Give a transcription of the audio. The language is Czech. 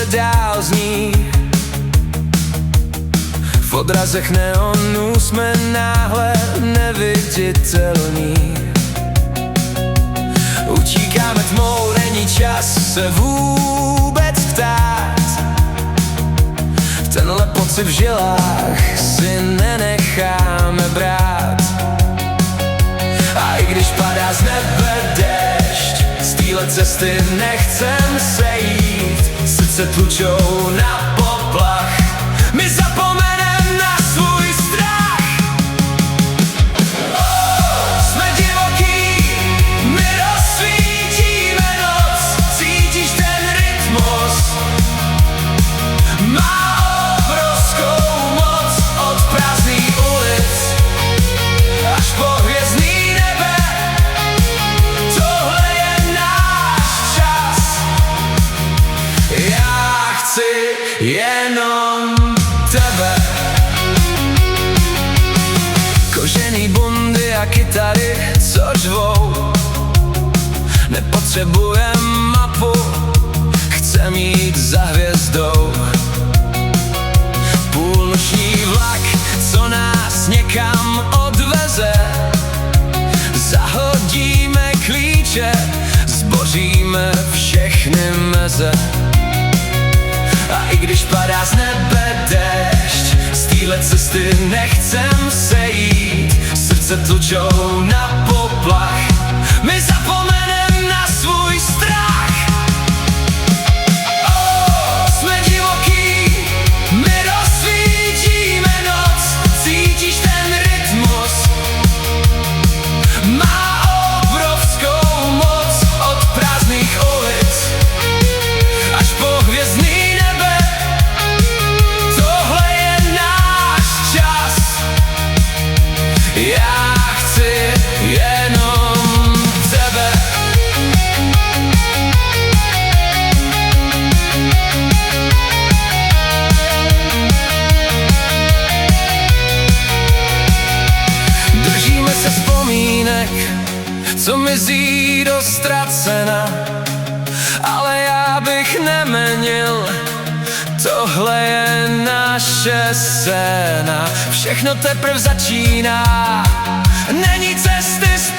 dál zní. V odrazech neonů jsme náhle neviditelní. Utíkáme tmou, není čas se vůbec ptát. Tenhle pocit v žilách si nenecháme brát. A i když padá z nebe déšť, z téhle cesty nechcem sejít. Srdce tlučou na poplach, my zapomenem na svůj strach. Jsme divoký, my rozsvítíme noc. Cítíš ten rytmus? Má obrovskou moc. Od prázdných ulic až po hvězdný nebe. Tohle je náš čas. Já chci jenom tebe. Kožený bundy a kytary, co řvou. Nepotřebujem mapu, chcem jít za hvězdou. Půlnoční vlak, co nás někam odveze. Zahodíme klíče, zboříme všechny meze. A i když padá z nebe déšť, z téhle cesty nechcem sejít. Srdce tlučou na poplach, my zapomenem na svůj strach. Jsme divoký, my rozsvítíme noc. Cítíš ten rytmus? Má obrovskou moc. Od prázdných ulic až po hvězdný nebe. Tohle je náš čas. Já chci jenom tebe. Držíme se vzpomínek, co mizí do ztracena. Ale já bych nemenil, tohle je naše scéna. Všechno teprv začíná, není cesty zpět.